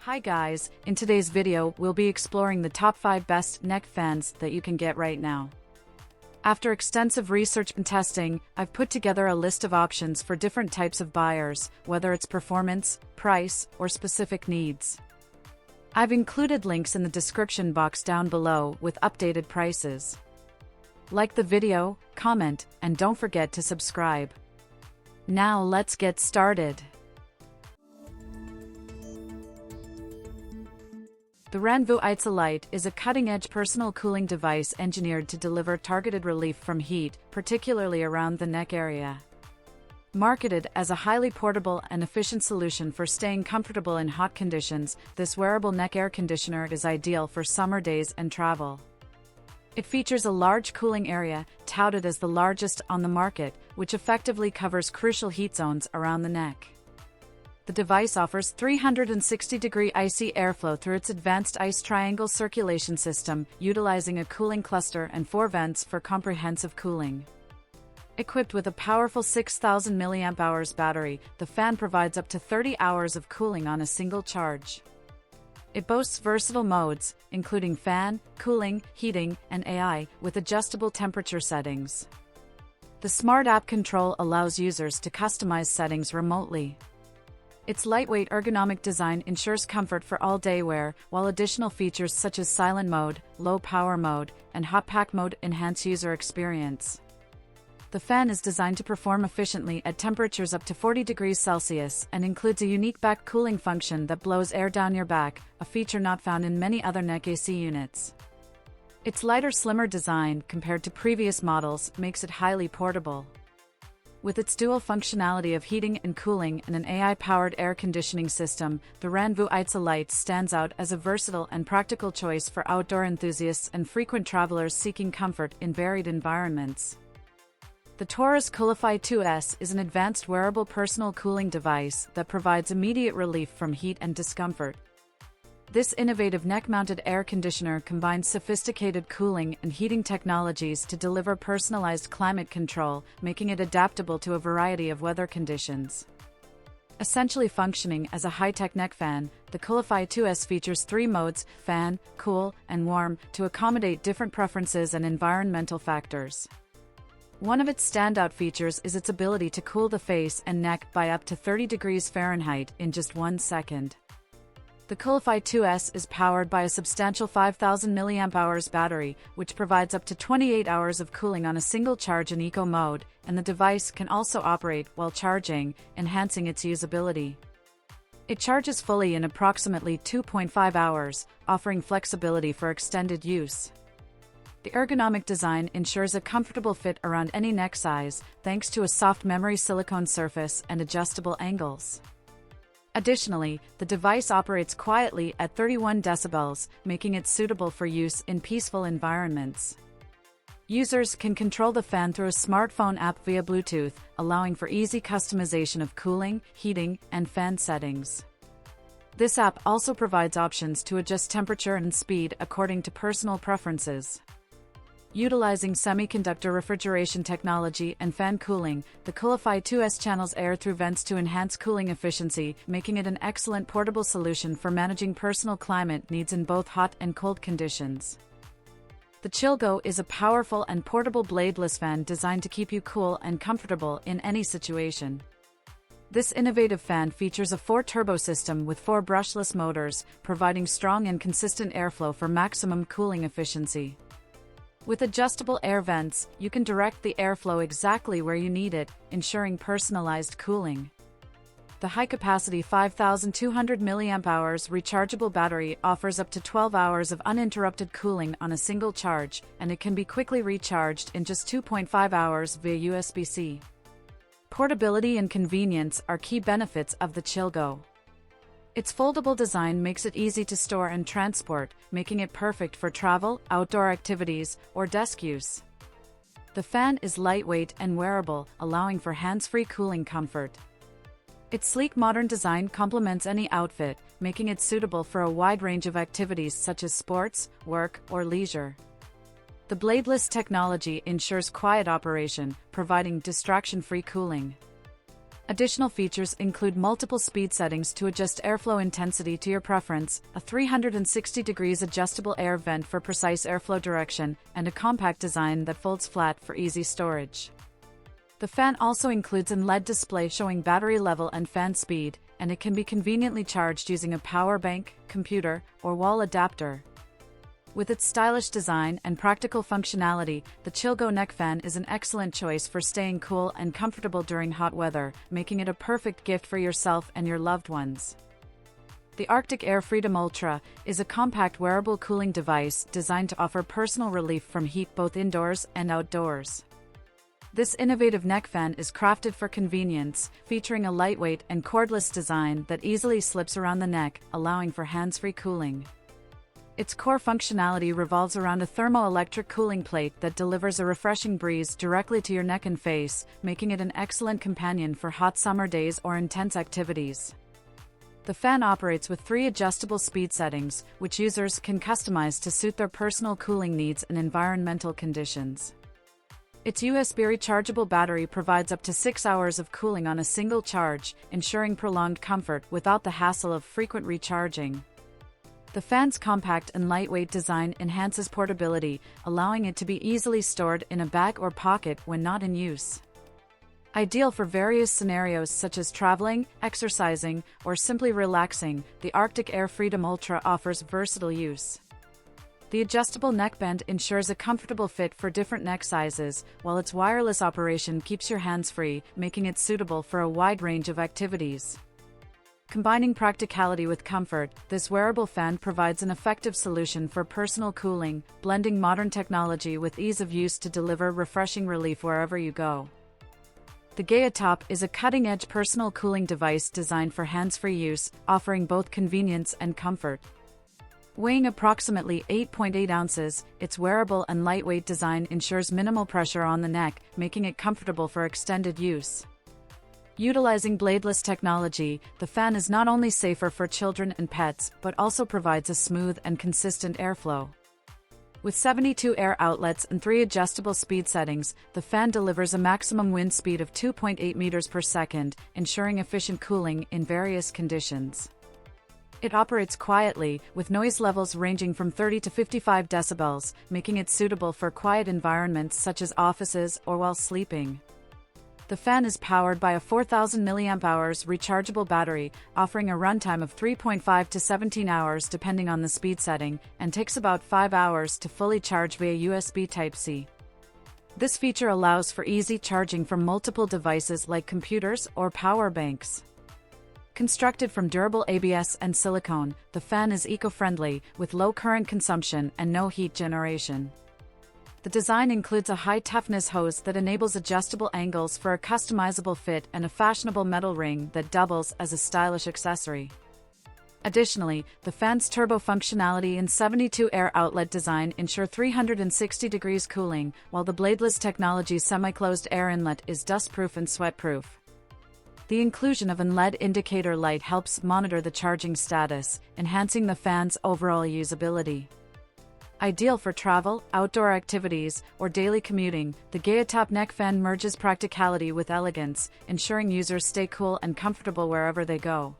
Hi guys, in today's video we'll be exploring the top 5 best neck fans that you can get right now. After extensive research and testing, I've put together a list of options for different types of buyers, whether it's performance, price, or specific needs. I've included links in the description box down below with updated prices. Like the video, comment, and don't forget to subscribe. Now let's get started. The RANVOO AICE LITE is a cutting-edge personal cooling device engineered to deliver targeted relief from heat, particularly around the neck area. Marketed as a highly portable and efficient solution for staying comfortable in hot conditions, this wearable neck air conditioner is ideal for summer days and travel. It features a large cooling area, touted as the largest on the market, which effectively covers crucial heat zones around the neck. The device offers 360-degree IC airflow through its advanced ICE triangle circulation system, utilizing a cooling cluster and 4 vents for comprehensive cooling. Equipped with a powerful 6,000 mAh battery, the fan provides up to 30 hours of cooling on a single charge. It boasts versatile modes, including fan, cooling, heating, and AI, with adjustable temperature settings. The Smart App Control allows users to customize settings remotely. Its lightweight ergonomic design ensures comfort for all-day wear, while additional features such as silent mode, low power mode, and hot pack mode enhance user experience. The fan is designed to perform efficiently at temperatures up to 40 degrees Celsius and includes a unique back cooling function that blows air down your back, a feature not found in many other neck AC units. Its lighter, slimmer design compared to previous models makes it highly portable. With its dual functionality of heating and cooling and an AI-powered air conditioning system, the RANVOO AICE LITE stands out as a versatile and practical choice for outdoor enthusiasts and frequent travelers seeking comfort in varied environments. The Torras Coolify 2S is an advanced wearable personal cooling device that provides immediate relief from heat and discomfort. This innovative neck-mounted air conditioner combines sophisticated cooling and heating technologies to deliver personalized climate control, making it adaptable to a variety of weather conditions. Essentially functioning as a high-tech neck fan, the Coolify 2S features 3 modes: fan, cool, and warm, to accommodate different preferences and environmental factors. One of its standout features is its ability to cool the face and neck by up to 30 degrees Fahrenheit in just 1 second. The Coolify 2S is powered by a substantial 5,000 mAh battery, which provides up to 28 hours of cooling on a single charge in eco mode, and the device can also operate while charging, enhancing its usability. It charges fully in approximately 2.5 hours, offering flexibility for extended use. The ergonomic design ensures a comfortable fit around any neck size, thanks to a soft memory silicone surface and adjustable angles. Additionally, the device operates quietly at 31 decibels, making it suitable for use in peaceful environments. Users can control the fan through a smartphone app via Bluetooth, allowing for easy customization of cooling, heating, and fan settings. This app also provides options to adjust temperature and speed according to personal preferences. Utilizing semiconductor refrigeration technology and fan cooling, the Coolify 2S channels air through vents to enhance cooling efficiency, making it an excellent portable solution for managing personal climate needs in both hot and cold conditions. The Chillgo is a powerful and portable bladeless fan designed to keep you cool and comfortable in any situation. This innovative fan features a 4-turbo system with 4 brushless motors, providing strong and consistent airflow for maximum cooling efficiency. With adjustable air vents, you can direct the airflow exactly where you need it, ensuring personalized cooling. The high-capacity 5,200 mAh rechargeable battery offers up to 12 hours of uninterrupted cooling on a single charge, and it can be quickly recharged in just 2.5 hours via USB-C. Portability and convenience are key benefits of the Chillgo. Its foldable design makes it easy to store and transport, making it perfect for travel, outdoor activities, or desk use. The fan is lightweight and wearable, allowing for hands-free cooling comfort. Its sleek modern design complements any outfit, making it suitable for a wide range of activities such as sports, work, or leisure. The Bladeless technology ensures quiet operation, providing distraction-free cooling. Additional features include multiple speed settings to adjust airflow intensity to your preference, a 360 degrees adjustable air vent for precise airflow direction, and a compact design that folds flat for easy storage. The fan also includes an LED display showing battery level and fan speed, and it can be conveniently charged using a power bank, computer, or wall adapter. With its stylish design and practical functionality, the Chillgo neck fan is an excellent choice for staying cool and comfortable during hot weather, making it a perfect gift for yourself and your loved ones. The Arctic Air Freedom Ultra is a compact wearable cooling device designed to offer personal relief from heat both indoors and outdoors. This innovative neck fan is crafted for convenience, featuring a lightweight and cordless design that easily slips around the neck, allowing for hands-free cooling. Its core functionality revolves around a thermoelectric cooling plate that delivers a refreshing breeze directly to your neck and face, making it an excellent companion for hot summer days or intense activities. The fan operates with 3 adjustable speed settings, which users can customize to suit their personal cooling needs and environmental conditions. Its USB rechargeable battery provides up to 6 hours of cooling on a single charge, ensuring prolonged comfort without the hassle of frequent recharging. The fan's compact and lightweight design enhances portability, allowing it to be easily stored in a bag or pocket when not in use. Ideal for various scenarios such as traveling, exercising, or simply relaxing, the Arctic Air Freedom Ultra offers versatile use. The adjustable neckband ensures a comfortable fit for different neck sizes, while its wireless operation keeps your hands free, making it suitable for a wide range of activities. Combining practicality with comfort, this wearable fan provides an effective solution for personal cooling, blending modern technology with ease of use to deliver refreshing relief wherever you go. The Gaiatop is a cutting-edge personal cooling device designed for hands-free use, offering both convenience and comfort. Weighing approximately 8.8 ounces, its wearable and lightweight design ensures minimal pressure on the neck, making it comfortable for extended use. Utilizing Bladeless technology, the fan is not only safer for children and pets, but also provides a smooth and consistent airflow. With 72 air outlets and 3 adjustable speed settings, the fan delivers a maximum wind speed of 2.8 meters per second, ensuring efficient cooling in various conditions. It operates quietly, with noise levels ranging from 30 to 55 decibels, making it suitable for quiet environments such as offices or while sleeping. The fan is powered by a 4,000 mAh rechargeable battery, offering a runtime of 3.5 to 17 hours depending on the speed setting, and takes about 5 hours to fully charge via USB Type-C. This feature allows for easy charging from multiple devices like computers or power banks. Constructed from durable ABS and silicone, the fan is eco-friendly, with low current consumption and no heat generation. The design includes a high-toughness hose that enables adjustable angles for a customizable fit and a fashionable metal ring that doubles as a stylish accessory. Additionally, the fan's turbo functionality and 72 air outlet design ensure 360 degrees cooling, while the Bladeless technology's semi-closed air inlet is dust-proof and sweat-proof. The inclusion of an LED indicator light helps monitor the charging status, enhancing the fan's overall usability. Ideal for travel, outdoor activities, or daily commuting, the Gaiatop neck fan merges practicality with elegance, ensuring users stay cool and comfortable wherever they go.